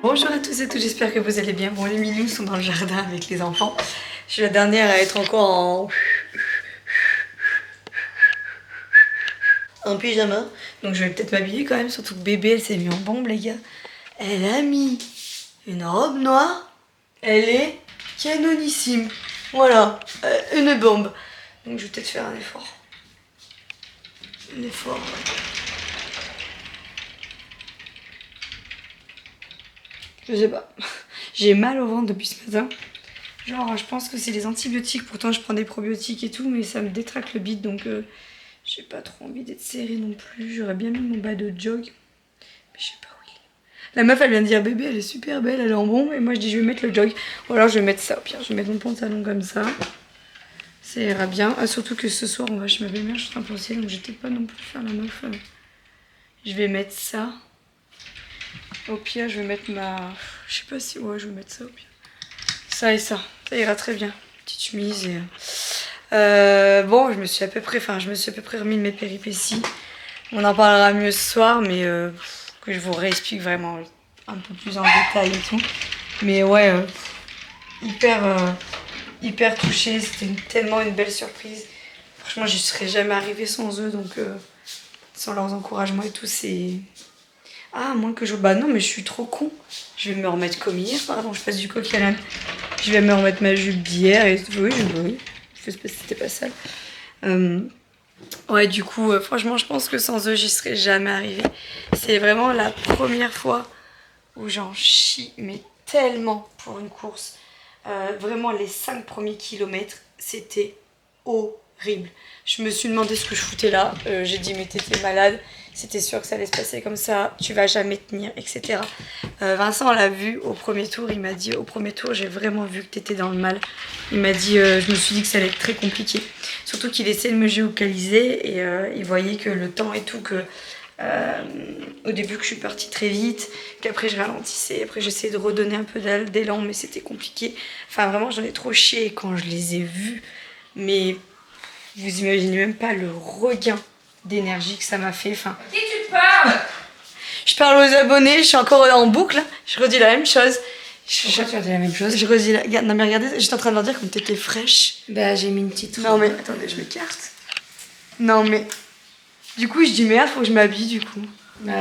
Bonjour à tous et toutes, j'espère que vous allez bien. Bon, les minous sont dans le jardin avec les enfants. Je suis la dernière à être encore en pyjama. Donc je vais peut-être m'habiller quand même, surtout que bébé, elle s'est mis en bombe, les gars. Elle a mis une robe noire. Elle est canonissime. Voilà, une bombe. Donc je vais peut-être faire un effort. Un effort, ouais. Je sais pas. J'ai mal au ventre depuis ce matin. Genre, je pense que c'est les antibiotiques. Pourtant, je prends des probiotiques et tout, mais ça me détraque le bide. Donc, j'ai pas trop envie d'être serrée non plus. J'aurais bien mis mon bas de jog. Mais je sais pas où il est. La meuf, elle vient de dire bébé, elle est super belle, elle est en bombe. Et moi, je dis, je vais mettre le jog. Ou alors, je vais mettre ça. Au pire, je vais mettre mon pantalon comme ça. Ça ira bien. Ah, surtout que ce soir, on va chez ma belle-mère. Je suis en train de penser. Donc, j'étais pas non plus faire la meuf. Je vais mettre ça. Au pire, je vais mettre ma... Je sais pas si... Ouais, je vais mettre ça au pire. Ça et ça. Ça ira très bien. Petite chemise et... bon, je me suis à peu près remis de mes péripéties. On en parlera mieux ce soir, mais que je vous réexplique vraiment un peu plus en détail et tout. Mais ouais, hyper touchée. C'était tellement une belle surprise. Franchement, je serais jamais arrivée sans eux, donc sans leurs encouragements et tout, c'est... Ah, moins que je... Bah non, mais je suis trop con. Je vais me remettre comme hier. Pardon, je passe du coq à l'âne. Je vais me remettre ma jupe d'hier. Et... Oui. C'était pas sale. Ouais, du coup, franchement, je pense que sans eux, j'y serais jamais arrivée. C'est vraiment la première fois où j'en chie, mais tellement pour une course. Vraiment, les 5 premiers kilomètres, c'était horrible. Je me suis demandé ce que je foutais là. J'ai dit, mais t'étais malade. C'était sûr que ça allait se passer comme ça, tu vas jamais tenir, etc. Vincent l'a vu au premier tour, il m'a dit au premier tour j'ai vraiment vu que t'étais dans le mal. Il m'a dit je me suis dit que ça allait être très compliqué. Surtout qu'il essayait de me géocaliser et il voyait que le temps et tout, que au début que je suis partie très vite, qu'après je ralentissais, après j'essayais de redonner un peu d'élan mais c'était compliqué. Enfin vraiment j'en ai trop chié quand je les ai vus, mais vous imaginez même pas le regain d'énergie que ça m'a fait. Enfin, qui tu parles? Je parle aux abonnés, je suis encore en boucle, je redis la même chose. Pourquoi tu as dit la même chose? Je redis la... Non mais regardez, j'étais en train de leur dire comme t'étais fraîche. Bah j'ai mis une petite... Non mais attendez, je m'écarte. Non mais... Du coup je dis merde, faut que je m'habille du coup. Bah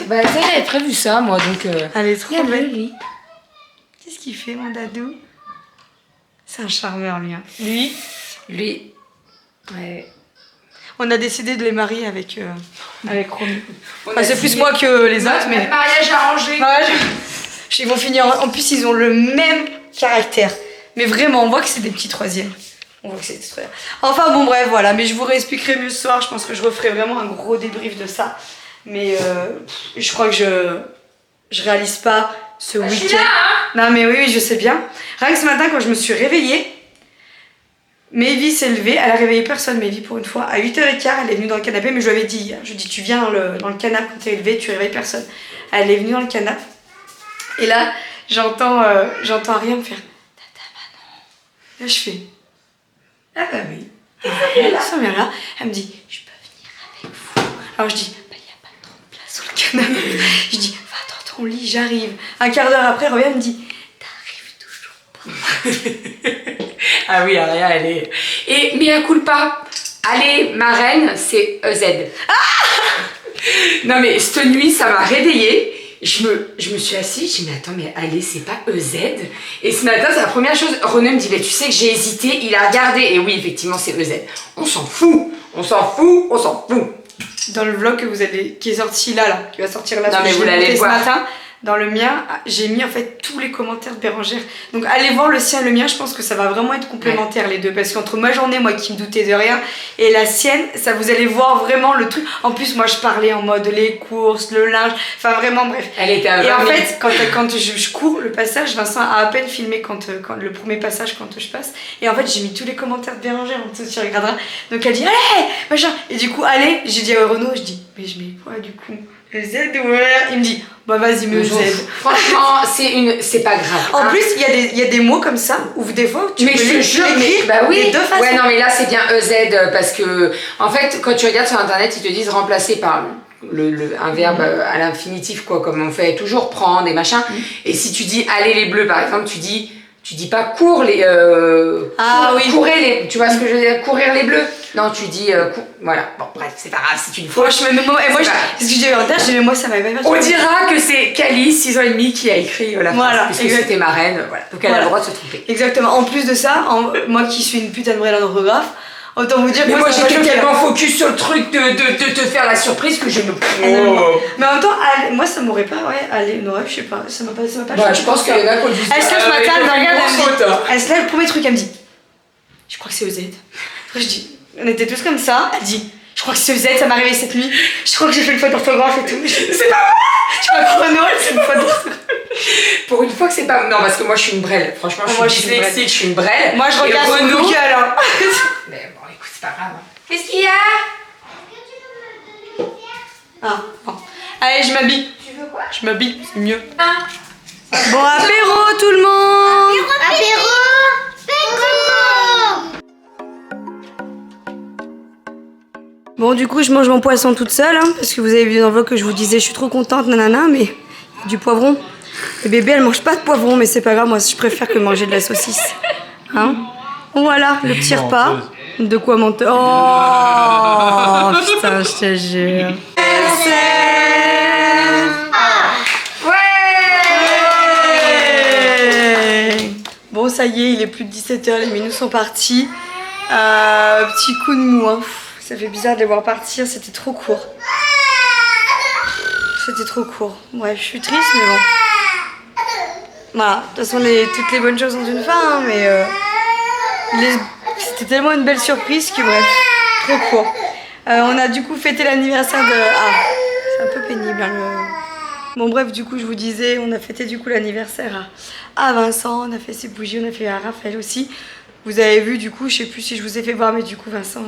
ça j'avais prévu ça moi donc... Elle est trop belle. Lui. Qu'est-ce qu'il fait mon dadou? C'est un charmeur lui. Hein. Lui. Ouais. On a décidé de les marier avec Romy. Enfin, c'est plus moi que les autres, mais... Mariage arrangé. Ils vont finir... En plus, ils ont le même caractère. Mais vraiment, on voit que c'est des petits troisièmes. Enfin, bon, bref, voilà. Mais je vous réexpliquerai mieux ce soir. Je pense que je referai vraiment un gros débrief de ça. Mais je crois que je réalise pas ce week-end. Je suis là, hein. Non, mais oui, je sais bien. Rien que ce matin, quand je me suis réveillée, Maevie s'est levée, elle a réveillé personne, Maevie pour une fois. À 8h15, elle est venue dans le canapé, mais je lui avais dit, je lui ai dit, tu viens dans le canapé quand t'es levée, tu réveilles personne. Elle est venue dans le canapé. Et là, j'entends rien me faire, Tata Manon. Là, je fais, ah bah oui. Elle s'en vient là, elle me dit, je peux venir avec vous. Alors je dis, bah y a pas trop de place sur le canapé. Je dis, va dans ton lit, j'arrive. Un quart d'heure après, elle revient, elle me dit, t'arrives toujours pas. Ah oui, Aria, elle est... Et mea culpa, allez, ma reine, c'est EZ. Ah non mais cette nuit, ça m'a réveillée. Je me suis assise, j'ai dit mais attends, mais allez, c'est pas EZ. Et ce matin, c'est la première chose. René me dit, mais tu sais que j'ai hésité, il a regardé. Et oui, effectivement, c'est EZ. On s'en fout. Dans le vlog qui est sorti là, qui va sortir là, non, mais vous l'allez ce voir. matin, dans le mien, j'ai mis en fait tous les commentaires de Bérangère. Donc allez voir le sien et le mien, je pense que ça va vraiment être complémentaire les deux. Parce qu'entre ma journée, moi qui me doutais de rien, et la sienne, ça vous allez voir vraiment le truc. En plus, moi je parlais en mode les courses, le linge, enfin vraiment bref. Elle était et en fait, quand je cours le passage, Vincent a à peine filmé quand le premier passage quand je passe. Et en fait, j'ai mis tous les commentaires de Bérangère, en dessous, tu regarderas. Donc elle dit, allez, machin. Et du coup, allez, j'ai dit à Renaud, je dis, mais je mets quoi du coup? Le Z ou R? Il me dit, bah vas-y, mets le Z. Franchement, c'est pas grave. En plus, il y a des mots comme ça où des fois tu peux écrire bah oui. les deux façons. Ouais, non, mais là c'est bien EZ parce que en fait, quand tu regardes sur internet, ils te disent remplacé par un verbe à l'infinitif, quoi, comme on fait toujours, prendre et machin. Et si tu dis aller les bleus, par exemple, tu dis pas cours les. Courez les. Tu vois ce que je veux dire? Courir les bleus. Non, tu dis. Voilà. Bon, bref, c'est pas grave, c'est une fois. Parce que j'ai eu en tête, j'ai dit, moi ça m'avait pas. On dira que c'est Cali, 6 ans et demi, qui a écrit la phrase, puisque c'était ma reine. Voilà. Donc elle a le droit de se tromper. Exactement. En plus de ça, moi qui suis une putain de vraie orthographe, autant vous dire que mais moi j'étais tellement focus sur le truc de te faire la surprise que je me. Mais en même temps, moi ça m'aurait pas. Non, je sais pas. Ça m'a pas. Bah, je pense qu'il y en a qui ont dit. Elle se lève ce matin, elle me regarde. Elle se lève, le premier truc, elle me dit, je crois que c'est EZ. Après, je dis, on était tous comme ça. Elle dit, je crois que c'est EZ, ça m'est arrivé cette nuit. Je crois que j'ai fait une faute d'orthographe et tout. C'est pas vrai. Je crois que Renaud, c'est une faute d'orthographe. Pour une fois que c'est pas. Non, parce que moi je suis une brêle. Franchement, je suis dyslexique, je suis une brêle. Moi je regarde sur Google. Hein. Mais bon, écoute, c'est pas grave. Qu'est-ce qu'il y a? Ah, bon. Allez, je m'habille. Tu veux quoi? Je m'habille, c'est mieux. Bon apéro tout le monde. Apéro. Bon, du coup, je mange mon poisson toute seule, hein, parce que vous avez vu dans le vlog que je vous disais, je suis trop contente, nanana, mais du poivron. Et bébé, elle mange pas de poivron, mais c'est pas grave, moi, je préfère que manger de la saucisse. Hein? Voilà, le petit repas. De quoi menteur? Oh, putain, je te jure. Ouais! Bon, ça y est, il est plus de 17h, les minous sont partis. Petit coup de mou, hein. Ça fait bizarre de les voir partir, c'était trop court. C'était trop court. Bref, je suis triste, mais bon. Voilà, de toute façon, toutes les bonnes choses ont une fin, hein, mais c'était tellement une belle surprise que bref, trop court. On a du coup fêté l'anniversaire de... Ah, c'est un peu pénible, hein, Bon bref, du coup, je vous disais, on a fêté du coup l'anniversaire à Vincent, on a fait ses bougies, on a fait à Raphaël aussi. Vous avez vu, du coup, je sais plus si je vous ai fait voir, mais du coup, Vincent...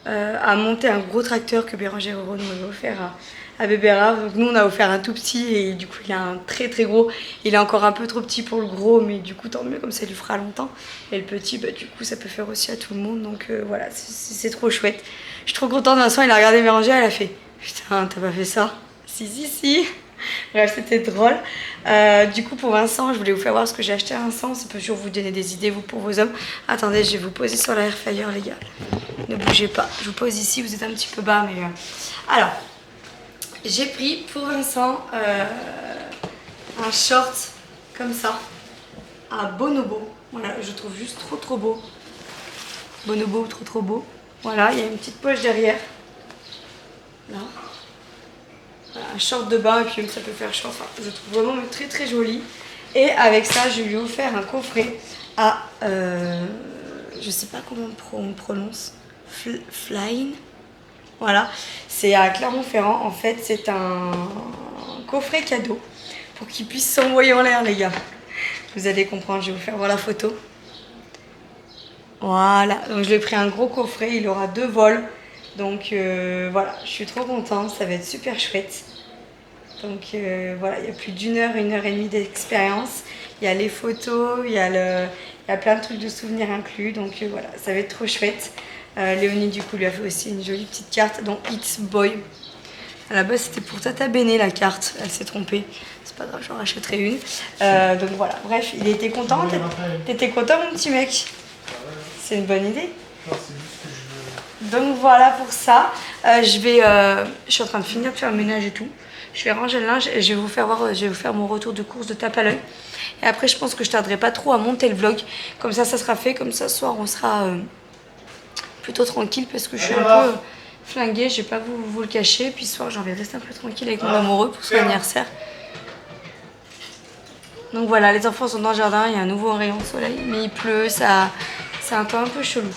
a monté un gros tracteur que Bérangère Roro nous avait offert à bébé Rave. Donc nous on a offert un tout petit et du coup il a un très très gros. Il est encore un peu trop petit pour le gros, mais du coup tant mieux, comme ça il lui fera longtemps. Et le petit, bah, du coup ça peut faire aussi à tout le monde, donc voilà, c'est trop chouette. Je suis trop contente. Vincent il a regardé Bérangère, elle a fait putain, t'as pas fait ça? Si. Bref, c'était drôle. Du coup, pour Vincent, je voulais vous faire voir ce que j'ai acheté à Vincent. Ça peut toujours vous donner des idées, vous, pour vos hommes. Attendez, je vais vous poser sur la air fryer, les gars. Ne bougez pas. Je vous pose ici, vous êtes un petit peu bas, mais... Alors, j'ai pris pour Vincent un short comme ça, à Bonobo. Voilà, je trouve juste trop beau. Bonobo, trop beau. Voilà, il y a une petite poche derrière. Là. Un short de bain et puis ça peut faire chaud. Enfin, je trouve vraiment très joli. Et avec ça, je lui ai offert un coffret à je sais pas comment on prononce, Flying. Voilà, c'est à Clermont-Ferrand. En fait, c'est un coffret cadeau pour qu'il puisse s'envoyer en l'air, les gars. Vous allez comprendre. Je vais vous faire voir la photo. Voilà, donc je lui ai pris un gros coffret. Il aura 2 vols. Donc voilà, je suis trop contente, ça va être super chouette. Donc voilà, il y a plus d'1 heure, 1 heure et demie d'expérience. Il y a les photos, il y a plein de trucs de souvenirs inclus. Donc voilà, ça va être trop chouette. Léonie du coup lui a fait aussi une jolie petite carte, dont It's Boy. À la base c'était pour Tata Béné la carte, elle s'est trompée. C'est pas grave, j'en rachèterai une. Donc voilà, bref, il était content. T'étais content mon petit mec? C'est une bonne idée. Donc voilà pour ça. Je suis en train de finir de faire le ménage et tout. Je vais ranger le linge et je vais vous faire mon retour de course de tape à l'œil. Et après je pense que je tarderai pas trop à monter le vlog. Comme ça sera fait. Comme ça ce soir on sera plutôt tranquille parce que je suis un peu flinguée. Je vais pas vous le cacher. Puis ce soir j'ai envie de rester un peu tranquille avec mon amoureux pour son anniversaire. Donc voilà, les enfants sont dans le jardin. Il y a un nouveau rayon de soleil. Mais il pleut, c'est un temps un peu chelou.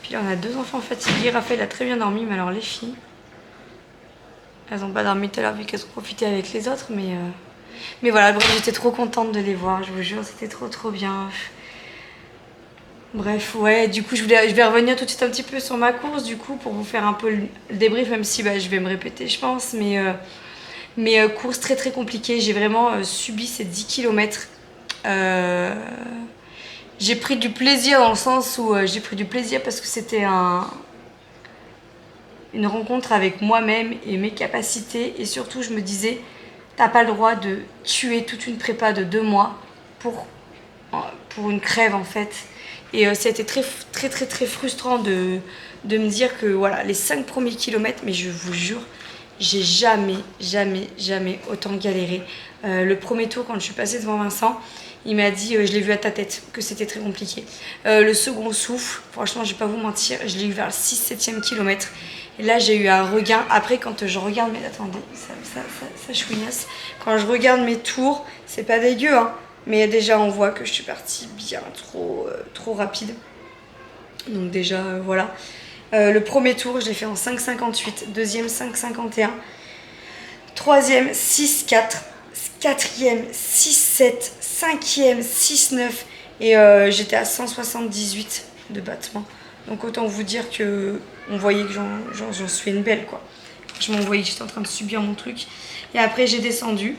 Puis là, on a 2 enfants fatigués. Raphaël a très bien dormi, mais alors les filles, elles n'ont pas dormi tout à l'heure vu qu'elles ont profité avec les autres. Mais voilà, bref, j'étais trop contente de les voir, je vous jure, c'était trop bien. Bref, ouais, du coup, je vais revenir tout de suite un petit peu sur ma course, du coup, pour vous faire un peu le débrief, même si je vais me répéter, je pense. Mais course très compliquée, j'ai vraiment subi ces 10 km. J'ai pris du plaisir dans le sens où j'ai pris du plaisir parce que c'était une rencontre avec moi-même et mes capacités. Et surtout, je me disais, t'as pas le droit de tuer toute une prépa de 2 mois pour une crève en fait. Et ça a été très frustrant de me dire que voilà, les 5 premiers kilomètres, mais je vous jure, j'ai jamais autant galéré. Le premier tour, quand je suis passée devant Vincent, il m'a dit, je l'ai vu à ta tête, que c'était très compliqué. Le second souffle, franchement, je vais pas vous mentir, je l'ai eu vers le 6-7e kilomètre. Et là, j'ai eu un regain. Après, quand je regarde mes... Attendez, ça chouinasse. Quand je regarde mes tours, c'est pas dégueu, hein. Mais déjà, on voit que je suis partie bien trop rapide. Donc déjà, voilà. Le premier tour, je l'ai fait en 5,58. Deuxième, 5,51. Troisième, 6,4. Quatrième, 6,7. Cinquième, 6,9. Et j'étais à 178 de battement. Donc autant vous dire que on voyait que j'en suis une belle, quoi. Franchement, on voyait que j'étais en train de subir mon truc. Et après, j'ai descendu.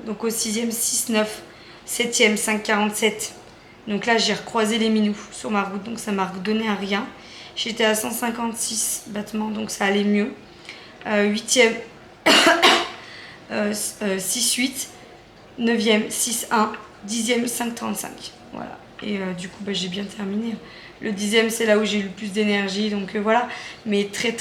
Donc au 6e, 6,9. 7e, 5,47. Donc là, j'ai recroisé les minous sur ma route. Donc ça m'a redonné un rien. J'étais à 156 battements, donc ça allait mieux. 8e, 6,8. 9e, 6,1. 10e, 5,35. Voilà. Et du coup, j'ai bien terminé. Le 10e, c'est là où j'ai eu le plus d'énergie. Donc voilà. Mais très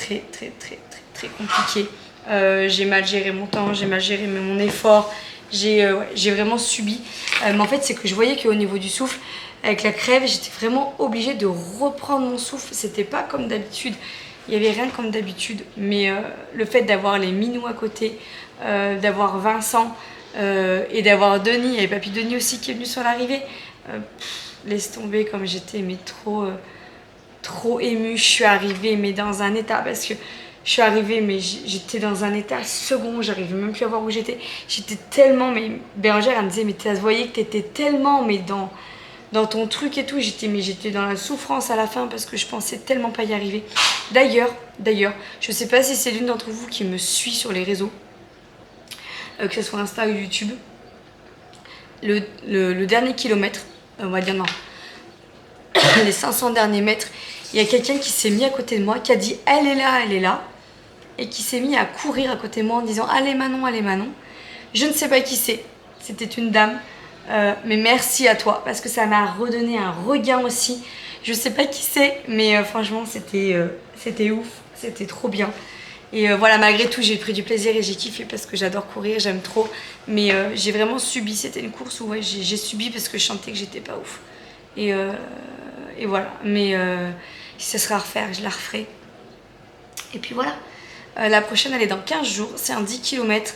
compliqué. J'ai mal géré mon temps, j'ai mal géré mon effort. J'ai vraiment subi. Mais en fait, c'est que je voyais qu'au niveau du souffle, avec la crève, j'étais vraiment obligée de reprendre mon souffle. C'était pas comme d'habitude. Il n'y avait rien comme d'habitude. Mais le fait d'avoir les minous à côté, d'avoir Vincent et d'avoir Denis, et Papy Denis aussi qui est venu sur l'arrivée, laisse tomber comme j'étais, mais trop émue. Je suis arrivée, mais dans un état, parce que je suis arrivée, mais j'étais dans un état second, j'arrivais même plus à voir où j'étais. J'étais tellement, mais Bérangère, elle me disait, mais tu voyais que t'étais tellement, mais dans ton truc et tout, j'étais dans la souffrance à la fin parce que je pensais tellement pas y arriver. D'ailleurs, je sais pas si c'est l'une d'entre vous qui me suit sur les réseaux, que ce soit Insta ou YouTube, le dernier kilomètre, on va dire non, les 500 derniers mètres, il y a quelqu'un qui s'est mis à côté de moi, qui a dit elle est là, et qui s'est mis à courir à côté de moi en disant allez Manon. Je ne sais pas qui c'est, c'était une dame, mais merci à toi parce que ça m'a redonné un regain aussi. Je sais pas qui c'est, mais franchement c'était ouf, c'était trop bien. Et voilà, malgré tout, j'ai pris du plaisir et j'ai kiffé parce que j'adore courir, j'aime trop. Mais j'ai vraiment subi, c'était une course où ouais, j'ai subi parce que je sentais que j'étais pas ouf. Et voilà, mais si ça sera à refaire, je la referai. Et puis voilà, la prochaine elle est dans 15 jours, c'est un 10 km.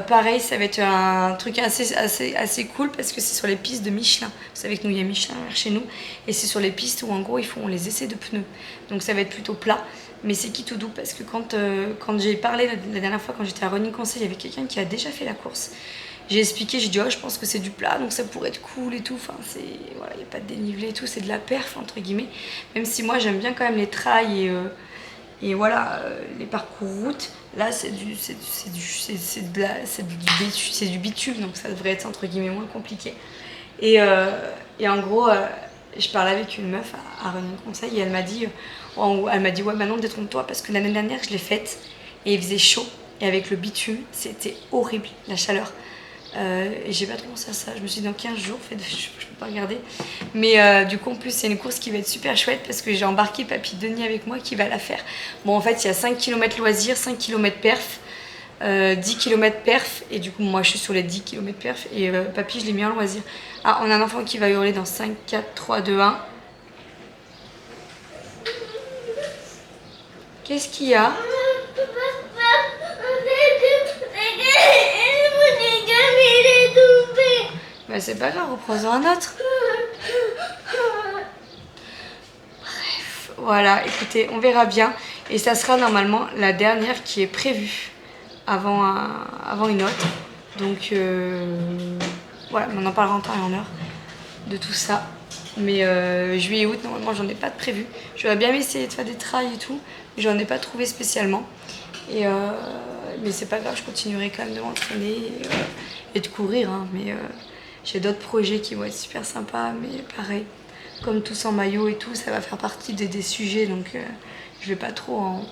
Pareil, ça va être un truc assez cool parce que c'est sur les pistes de Michelin. Vous savez que nous, il y a Michelin chez nous. Et c'est sur les pistes où en gros ils font les essais de pneus. Donc ça va être plutôt plat. Mais c'est qui tout doux parce que quand j'ai parlé la dernière fois, quand j'étais à Running Conseil, il y avait quelqu'un qui a déjà fait la course. J'ai expliqué, j'ai dit oh, je pense que c'est du plat donc ça pourrait être cool et tout. Enfin, voilà, il n'y a pas de dénivelé et tout, c'est de la perf entre guillemets. Même si moi j'aime bien quand même les trails et voilà, les parcours route. Là c'est du bitume donc ça devrait être entre guillemets moins compliqué. Et en gros, je parlais avec une meuf à Running Conseil et elle m'a dit ouais Manon détrompe-toi parce que l'année dernière je l'ai faite et il faisait chaud et avec le bitume c'était horrible la chaleur. Et j'ai pas trop pensé à ça, je me suis dit dans 15 jours, je peux pas regarder. Mais du coup en plus c'est une course qui va être super chouette parce que j'ai embarqué Papy Denis avec moi qui va la faire. Bon en fait il y a 5 km loisirs, 5 km perf, 10 km perf et du coup moi je suis sur les 10 km perf et Papy je l'ai mis en loisir. Ah on a un enfant qui va hurler dans 5, 4, 3, 2, 1. Qu'est-ce qu'il y a ? Bah c'est pas grave, reprends-en un autre. Bref, voilà, écoutez, on verra bien. Et ça sera normalement la dernière qui est prévue avant une autre. Donc voilà, on en parlera en temps et en heure de tout ça. Mais juillet et août, normalement j'en ai pas de prévu. J'aurais bien essayé de faire des trails et tout, mais j'en ai pas trouvé spécialement. Mais c'est pas grave, je continuerai quand même de m'entraîner et de courir. Hein, mais j'ai d'autres projets qui vont être super sympas, mais pareil, comme tous en maillot et tout, ça va faire partie des sujets, donc je vais pas trop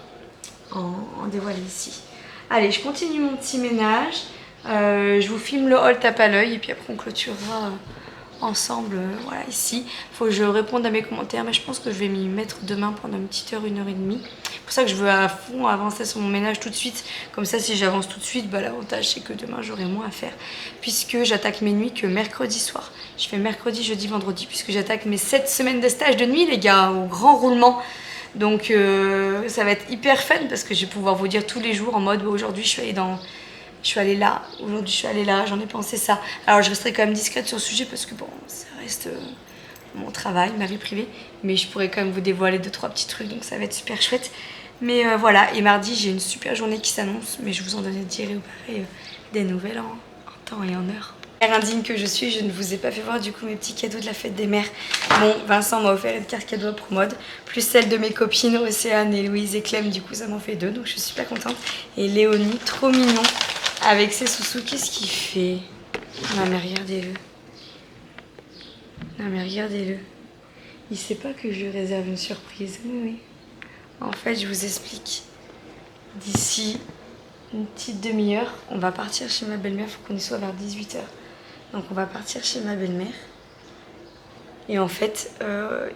en dévoiler ici. Allez, je continue mon petit ménage. Je vous filme le haul tape à l'œil et puis après on clôturera ensemble, voilà, ici. Faut que je réponde à mes commentaires, mais je pense que je vais m'y mettre demain pendant une petite heure, 1h30. C'est pour ça que je veux à fond avancer sur mon ménage tout de suite. Comme ça, si j'avance tout de suite, bah, l'avantage c'est que demain j'aurai moins à faire. Puisque j'attaque mes nuits que mercredi soir. Je fais mercredi, jeudi, vendredi, puisque j'attaque mes 7 semaines de stage de nuit, les gars, au grand roulement. Donc ça va être hyper fun parce que je vais pouvoir vous dire tous les jours en mode bah, aujourd'hui je suis allée là, aujourd'hui je suis allée là, j'en ai pensé ça. Alors je resterai quand même discrète sur le sujet parce que bon, ça reste mon travail, ma vie privée. Mais je pourrais quand même vous dévoiler 2-3 petits trucs, donc ça va être super chouette. Mais voilà, et mardi j'ai une super journée qui s'annonce, mais je vous en dirai pareil des nouvelles en temps et en heure. Indigne que je suis, je ne vous ai pas fait voir du coup mes petits cadeaux de la fête des mères. Bon, Vincent m'a offert une carte cadeau à Promode, plus celle de mes copines Océane et Louise et Clem, du coup ça m'en fait 2, donc je suis super contente. Et Léonie, trop mignon, avec ses sous-sous, qu'est-ce qu'il fait? Non mais regardez-le. Non mais regardez-le. Il sait pas que je lui réserve une surprise, oui. En fait, je vous explique. D'ici une petite demi-heure, on va partir chez ma belle-mère, il faut qu'on y soit vers 18h. Donc on va partir chez ma belle-mère. Et en fait,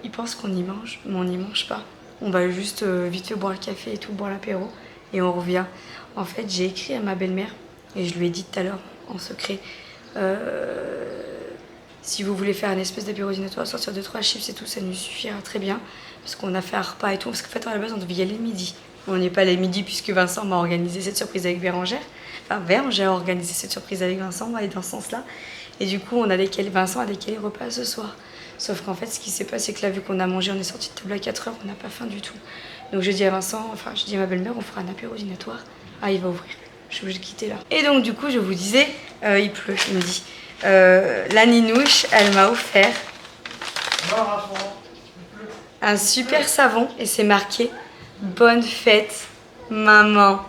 ils pensent qu'on y mange, mais on n'y mange pas. On va juste vite fait boire le café et tout, boire l'apéro, et on revient. En fait, j'ai écrit à ma belle-mère, et je lui ai dit tout à l'heure, en secret, si vous voulez faire un espèce d'apéro dînatoire, sortir 2-3 chips et tout, ça nous suffira très bien. Parce qu'on a fait un repas et tout, parce qu'en fait, à la base, on devait y aller le midi. On n'y est pas allé midi puisque Vincent m'a organisé cette surprise avec Bérangère. Enfin, Bérangère a organisé cette surprise avec Vincent, on va aller dans ce sens-là. Et du coup, Vincent a décalé le repas ce soir. Sauf qu'en fait, ce qui s'est passé, c'est que là, vu qu'on a mangé, on est sorti de table à 4h, on n'a pas faim du tout. Donc je dis à Vincent, enfin, je dis à ma belle-mère, on fera un apéro dînatoire. Ah, il va ouvrir. Je suis obligée de quitter là. Et donc, du coup, je vous disais, il pleut, il me dit. La Ninouche, elle m'a offert un super savon et c'est marqué Bonne fête, maman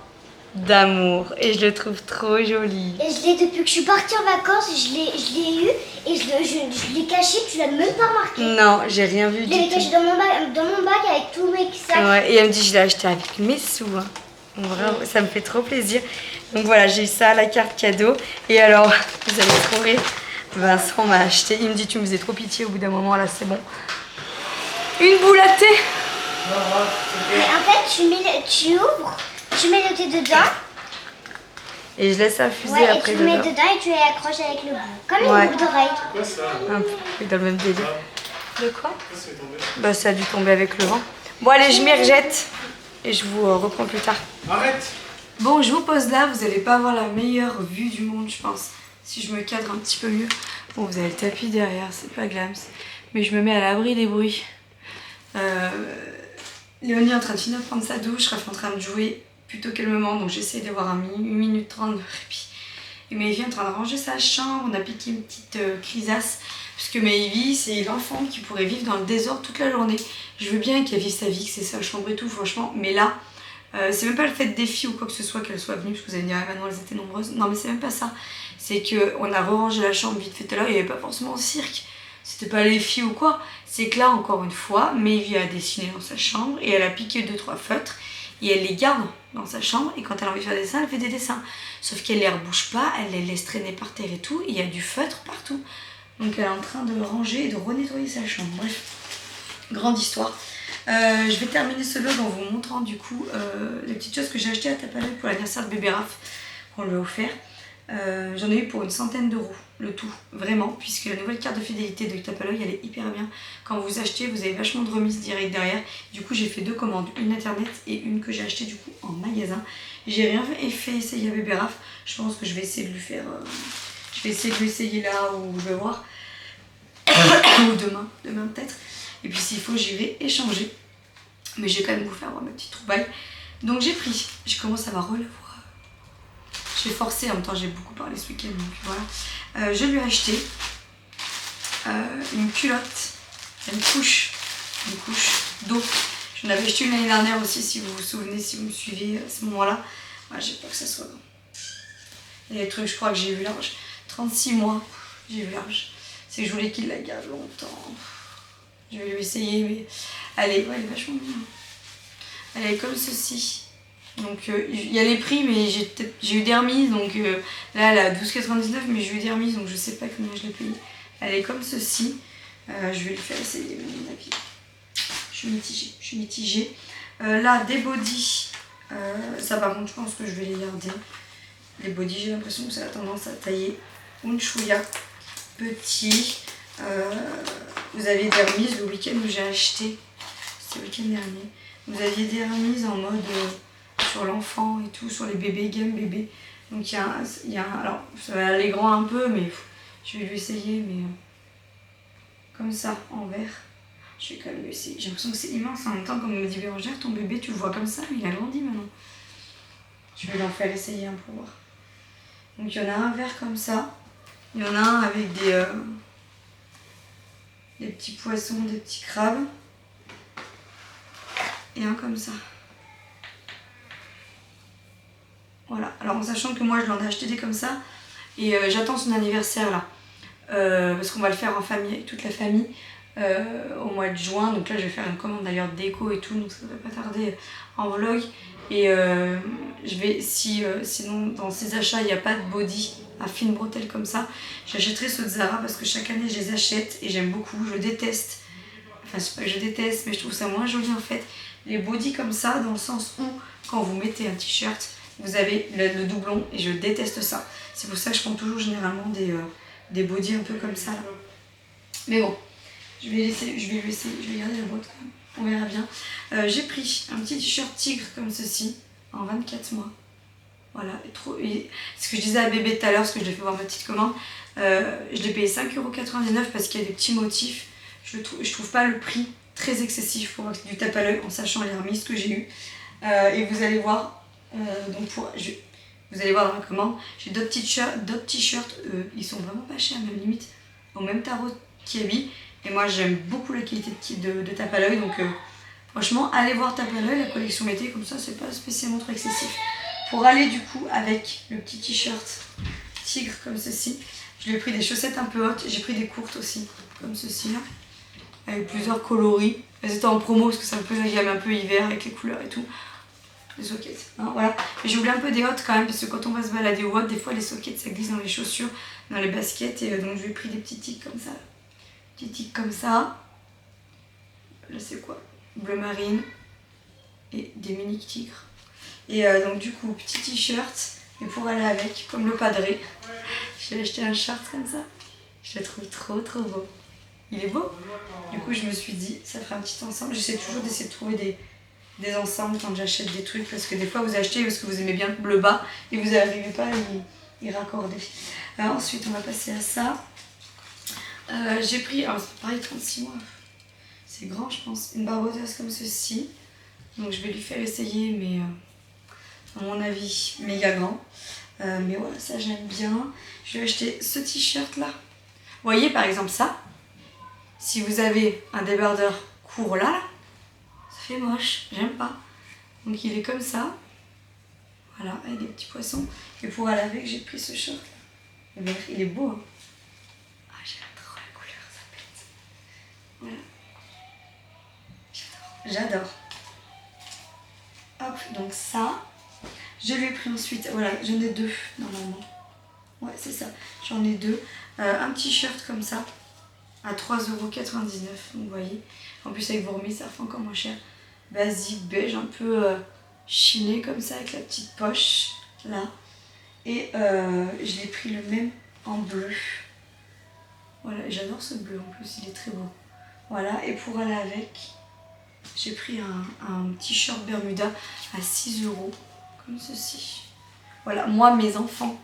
d'amour. Et je le trouve trop joli. Et je l'ai depuis que je suis partie en vacances, je l'ai eu et je l'ai caché, tu l'as même pas remarqué. Non, j'ai rien vu Je du l'ai tout. caché dans mon bac avec tous mes sacs. Ouais, et elle me dit, je l'ai acheté avec mes sous. Hein. Vraiment, ça me fait trop plaisir. Donc voilà, j'ai eu ça, la carte cadeau. Et alors, vous allez trop rire. Vincent m'a acheté. Il me dit, tu me faisais trop pitié au bout d'un moment, là c'est bon. Une boule à thé. Mais en fait, tu ouvres, tu mets le thé dedans. Et je laisse infuser Ouais, après et tu le mets dedans. dedans et tu l'accroches avec le bout. Comme Ouais. une boucle d'oreille. Quoi ça? Un peu dans le même délire. De quoi? Qu'est-ce qui est tombé? Bah ça a dû tomber avec le vent. Bon allez, je m'y rejette. Et je vous reprends plus tard. Arrête! Bon, je vous pose là, vous n'allez pas avoir la meilleure vue du monde, je pense. Si je me cadre un petit peu mieux. Bon, vous avez le tapis derrière, c'est pas glams. Mais je me mets à l'abri des bruits. Léonie est en train de finir de prendre sa douche, Raph est en train de jouer plutôt calmement, donc j'essaie d'avoir 1 minute 30 de répit. Et Maëvy est en train de ranger sa chambre, on a piqué une petite crisasse. Parce que Maëvy, c'est l'enfant qui pourrait vivre dans le désordre toute la journée. Je veux bien qu'elle vive sa vie, que c'est sa chambre et tout, franchement. Mais là, c'est même pas le fait des filles ou quoi que ce soit qu'elles soient venues, parce que vous allez me dire, ah, maintenant elles étaient nombreuses. Non, mais c'est même pas ça. C'est qu'on a rangé la chambre vite fait tout à l'heure, il n'y avait pas forcément au cirque. C'était pas les filles ou quoi. C'est que là, encore une fois, Maëvy a dessiné dans sa chambre et elle a piqué 2-3 feutres. Et elle les garde dans sa chambre et quand elle a envie de faire des dessins, elle fait des dessins. Sauf qu'elle les rebouche pas, elle les laisse traîner par terre et tout. Et il y a du feutre partout. Donc elle est en train de ranger et de renettoyer sa chambre. Bref, grande histoire. Je vais terminer ce vlog en vous montrant du coup les petites choses que j'ai achetées à Tapalay pour l'anniversaire de bébé Raph qu'on lui a offert. J'en ai eu pour une centaine d'euros le tout, vraiment, puisque la nouvelle carte de fidélité de Tapalay elle est hyper bien. Quand vous achetez, vous avez vachement de remises direct derrière. Du coup, j'ai fait 2 commandes, une internet et une que j'ai achetée du coup en magasin. J'ai rien fait essayer à bébé Raph. Je pense que je vais essayer de lui faire. Je vais essayer de lui essayer là où je vais voir. Ou demain peut-être. Et puis s'il faut, j'irai échanger. Mais je vais quand même vous faire voir mes petites trouvailles. Donc j'ai pris. Je commence à avoir la voix. J'ai forcé, en même temps j'ai beaucoup parlé ce week-end, donc voilà. Je lui ai acheté une culotte, une couche d'eau. Je l'avais acheté une l'année dernière aussi, si vous vous souvenez, si vous me suivez à ce moment-là. Ouais, j'ai peur que ça soit grand. Il y a des trucs, je crois que j'ai vu large. 36 mois, j'ai vu large. C'est que je voulais qu'il la garde longtemps. Je vais lui essayer, mais elle est vachement bien. Elle est comme ceci. Donc il y a les prix, mais j'ai eu des remises. Donc là, elle est à 12,99, mais j'ai eu des remises, donc je sais pas combien je l'ai payée. Elle est comme ceci. Je vais lui faire essayer, à mon avis. Je suis mitigée. Là, des bodys. Ça, par contre, je pense que je vais les garder. Les bodys, j'ai l'impression que ça a tendance à tailler. Une chouïa petit. Vous aviez des remises le week-end où j'ai acheté. C'était le week-end dernier. Vous aviez des remises en mode sur l'enfant et tout, sur les bébés, game bébé. Donc il y a un, alors ça va aller grand un peu, mais je vais lui essayer, mais comme ça, en vert. Je vais quand même lui essayer. J'ai l'impression que c'est immense. En même temps, comme me dit Bérangère, ton bébé, tu le vois comme ça, mais il a grandi maintenant. Je vais lui en faire essayer un pour voir. Donc il y en a un vert comme ça. Il y en a un avec des petits poissons, des petits crabes. Et un comme ça. Voilà. Alors en sachant que moi je l'en ai acheté des comme ça. Et j'attends son anniversaire là. Parce qu'on va le faire en famille, avec toute la famille. Au mois de juin. Donc là je vais faire une commande d'ailleurs déco et tout. Donc ça ne va pas tarder en vlog. Et je vais, sinon dans ces achats il n'y a pas de body à fine bretelle comme ça, j'achèterai ceux de Zara parce que chaque année je les achète et j'aime beaucoup. Je déteste, enfin c'est pas que je déteste, mais je trouve ça moins joli en fait, les bodys comme ça, dans le sens où quand vous mettez un t-shirt vous avez le doublon et je déteste ça. C'est pour ça que je prends toujours généralement des bodys un peu comme ça là. Mais bon, je vais lui essayer, je vais garder la boîte quand même. On verra bien. J'ai pris un petit t-shirt tigre comme ceci en 24 mois. Voilà, et ce que je disais à bébé tout à l'heure, parce que je l'ai fait voir ma petite commande, je l'ai payé 5,99 € parce qu'il y a des petits motifs. Je trouve pas le prix très excessif pour du tape à l'œil en sachant les remises que j'ai eues. Et vous allez voir, vous allez voir dans ma commande, j'ai d'autres t-shirts, ils sont vraiment pas chers, même limite au même tarot qu'Abby. Et moi j'aime beaucoup la qualité de tape à l'œil, donc franchement allez voir tape à l'œil, la collection été, comme ça c'est pas spécialement trop excessif. Pour aller du coup avec le petit t-shirt tigre comme ceci, je lui ai pris des chaussettes un peu hautes, j'ai pris des courtes aussi, comme ceci là, avec plusieurs coloris. Elles étaient en promo parce que c'est un peu la gamme un peu hiver avec les couleurs et tout. Les sockets, hein, voilà. Mais j'ai oublié un peu des hautes quand même parce que quand on va se balader au haut, des fois les sockets ça glisse dans les chaussures, dans les baskets, et donc je lui ai pris des petits tics comme ça. Petits tics comme ça. Là c'est quoi? Bleu marine et des mini tigres. Et donc du coup, petit t-shirt, et pour aller avec, comme le padré, j'ai acheté un short comme ça. Je le trouve trop beau. Il est beau. Du coup, je me suis dit, ça ferait un petit ensemble. J'essaie toujours d'essayer de trouver des ensembles quand j'achète des trucs, parce que des fois vous achetez parce que vous aimez bien le bleu bas et vous n'arrivez pas à y raccorder. Alors, ensuite, on va passer à ça. J'ai pris, alors c'est pareil, 36 mois. C'est grand, je pense. Une barboteuse comme ceci. Donc je vais lui faire essayer, mais à mon avis méga grand, mais voilà, ça j'aime bien. Je vais acheter ce t-shirt là. Vous voyez par exemple ça, si vous avez un débardeur court là, ça fait moche, j'aime pas. Donc il est comme ça, voilà, avec des petits poissons. Et pour aller avec, j'ai pris ce short là. Il est beau, hein. Ah, j'aime trop la couleur, ça pète. Voilà, j'adore. Hop, donc ça. Je lui ai pris ensuite, voilà, j'en ai deux normalement. Ouais, c'est ça, j'en ai deux. Un t-shirt comme ça, à 3,99 €, vous voyez. En plus, avec vos remises, ça fait encore moins cher. Basique, beige, un peu chiné comme ça, avec la petite poche, là. Et je l'ai pris le même en bleu. Voilà, j'adore ce bleu en plus, il est très beau. Voilà, et pour aller avec, j'ai pris un t-shirt Bermuda à 6 €. Comme ceci. Voilà, moi mes enfants,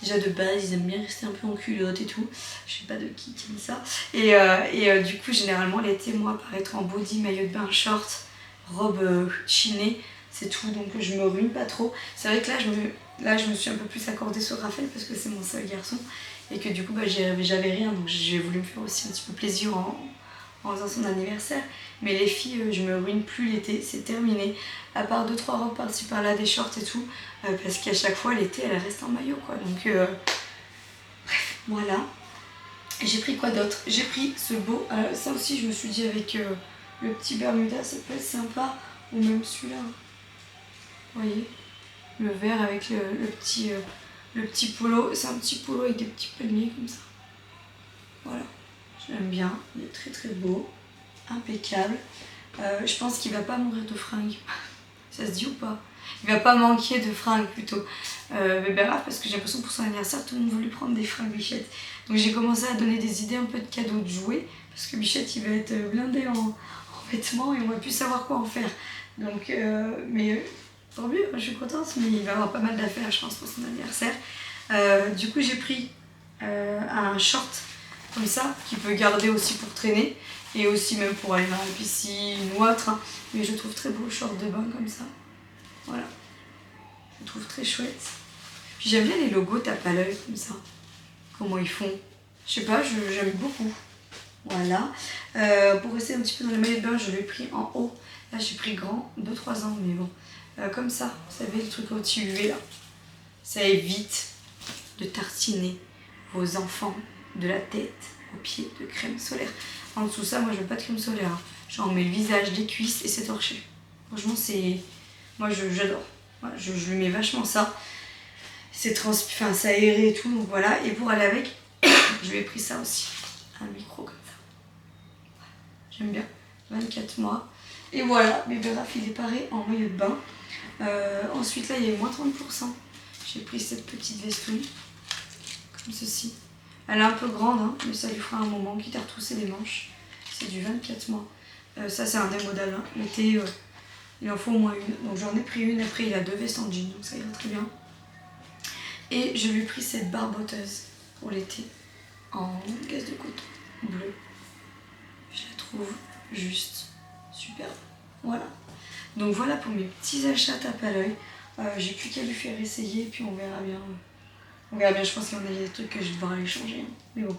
déjà de base ils aiment bien rester un peu en culotte et tout. Je sais pas de qui aime ça. Et du coup généralement l'été, moi paraître en body, maillot de bain, short, robe chinée, c'est tout. Donc je me ruine pas trop. C'est vrai que là je me suis un peu plus accordée sur Raphaël parce que c'est mon seul garçon. Et que du coup j'avais rien. Donc j'ai voulu me faire aussi un petit peu plaisir en faisant son anniversaire. Mais les filles, je me ruine plus l'été, c'est terminé. À part 2-3 robes par-ci par-là, des shorts et tout. Parce qu'à chaque fois, l'été, elle reste en maillot, quoi. Donc, bref, voilà. J'ai pris quoi d'autre? J'ai pris ce beau, ça aussi je me suis dit avec le petit Bermuda ça peut être sympa, ou même celui-là. Vous voyez, le vert avec le petit polo, c'est un petit polo avec des petits palmiers comme ça. Voilà, j'aime bien, il est très très beau, impeccable. Je pense qu'il va pas mourir de fringues, ça se dit ou pas? Il va pas manquer de fringues plutôt. Mais ben grave, parce que j'ai l'impression que pour son anniversaire tout le monde voulait prendre des fringues Bichette. Donc j'ai commencé à donner des idées un peu de cadeaux de jouets, parce que Bichette il va être blindé en vêtements et on va plus savoir quoi en faire. Donc mais tant mieux, je suis contente, mais il va avoir pas mal d'affaires je pense pour son anniversaire. Du coup j'ai pris un short comme ça, qui peut garder aussi pour traîner, et aussi même pour aller dans la piscine ou autre, hein. Mais je trouve très beau le short de bain comme ça. Voilà, je trouve très chouette. Puis j'aime bien les logos tape à l'œil comme ça. Comment ils font. Je sais pas, j'aime beaucoup. Voilà. Pour rester un petit peu dans le maillot de bain, je l'ai pris en haut. Là j'ai pris grand, 2-3 ans, mais bon. Comme ça, vous savez le truc anti-UV là. Ça évite de tartiner vos enfants de la tête aux pieds de crème solaire. En dessous ça, moi je veux pas de crème solaire. Hein. J'en mets le visage, les cuisses et c'est torché. Franchement c'est... Moi j'adore. Voilà, je lui mets vachement ça. C'est enfin, c'est aéré et tout, donc voilà. Et pour aller avec, je lui ai pris ça aussi. Un micro comme ça. Voilà. J'aime bien. 24 mois. Et voilà, bébé Raph il est paré en maillot de bain. Ensuite là il y a eu moins 30%. J'ai pris cette petite veston. Comme ceci. Elle est un peu grande, hein, mais ça lui fera un moment, quitte à retrousser les manches. C'est du 24 mois. Ça c'est un démodal. Hein. L'été, il en faut au moins une. Donc j'en ai pris une, après il a 2 vestes en jean, donc ça ira très bien. Et je lui ai pris cette barboteuse pour l'été, en gaze de coton bleu. Je la trouve juste superbe. Voilà. Donc voilà pour mes petits achats tape à l'œil. J'ai plus qu'à lui faire essayer, puis on verra bien. On verra bien, je pense qu'il y en a des trucs que je vais devoir aller changer. Hein. Mais bon,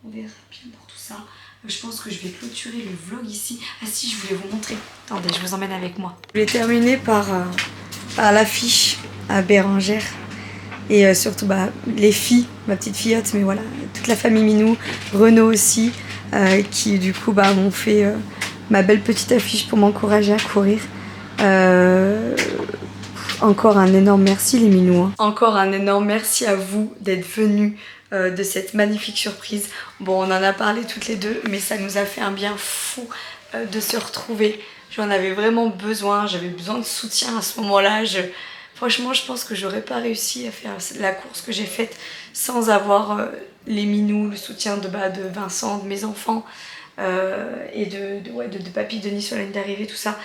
on verra bien pour tout ça. Je pense que je vais clôturer le vlog ici. Ah si, je voulais vous montrer. Attendez, je vous emmène avec moi. Je vais terminer par l'affiche à Bérengère. Et surtout les filles, ma petite filleute, mais voilà, toute la famille Minou, Renaud aussi, qui du coup m'ont fait ma belle petite affiche pour m'encourager à courir. Encore un énorme merci les Minous. Hein. Encore un énorme merci à vous d'être venus de cette magnifique surprise. Bon, on en a parlé toutes les deux, mais ça nous a fait un bien fou de se retrouver. J'en avais vraiment besoin, j'avais besoin de soutien à ce moment-là. Franchement, je pense que j'aurais pas réussi à faire la course que j'ai faite sans avoir les Minous, le soutien de Vincent, de mes enfants et de papy Denis sur la ligne d'arrivée, tout ça.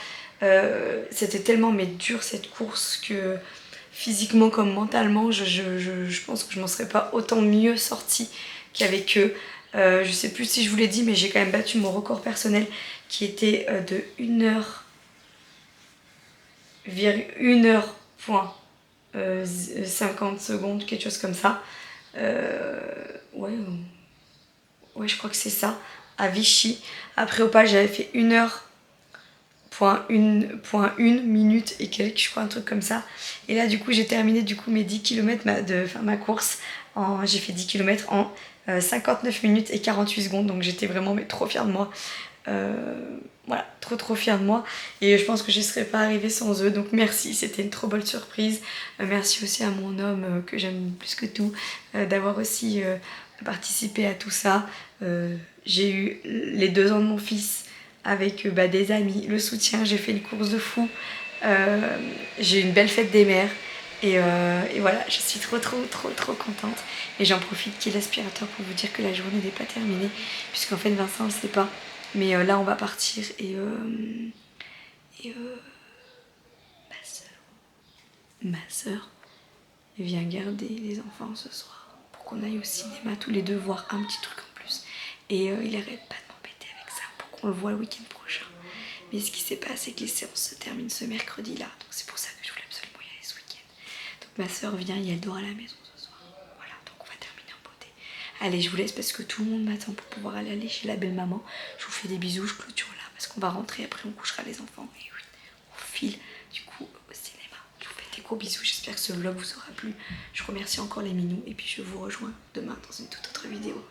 C'était tellement dur cette course que physiquement comme mentalement je pense que je m'en serais pas autant mieux sortie qu'avec eux. Je sais plus si je vous l'ai dit, mais j'ai quand même battu mon record personnel qui était de 1h50 secondes, quelque chose comme ça. Ouais, je crois que c'est ça, à Vichy. Après au pas j'avais fait 1h1 minute et quelques, je crois, un truc comme ça. Et là du coup j'ai terminé mes 10 km ma course. J'ai fait 10 km en 59 minutes et 48 secondes, donc j'étais vraiment trop fière de moi. Voilà, trop fière de moi, et je pense que j'y serais pas arrivée sans eux, donc merci, c'était une trop bonne surprise. Merci aussi à mon homme que j'aime plus que tout d'avoir aussi participé à tout ça. J'ai eu les 2 ans de mon fils avec des amis, le soutien, j'ai fait une course de fou, j'ai eu une belle fête des mères. Et voilà, je suis trop contente. Et j'en profite qu'il y ait l'aspirateur pour vous dire que la journée n'est pas terminée, puisqu'en fait Vincent ne le sait pas. Mais là on va partir et ma soeur vient garder les enfants ce soir pour qu'on aille au cinéma tous les deux voir un petit truc en plus. Et il arrête pas de m'embêter avec ça pour qu'on le voit le week-end prochain. Mais ce qui s'est passé, c'est que les séances se terminent ce mercredi là, donc c'est pour ça que je voulais absolument y aller ce week-end. Donc ma soeur vient et elle dort à la maison ce soir. Voilà, donc on va terminer en beauté. Allez, je vous laisse parce que tout le monde m'attend pour pouvoir aller chez la belle maman. Je vous fais des bisous, je clôture là parce qu'on va rentrer, après on couchera les enfants et oui, on file du coup au cinéma. Je vous fais des gros bisous, j'espère que ce vlog vous aura plu. Je remercie encore les Minous et puis je vous rejoins demain dans une toute autre vidéo.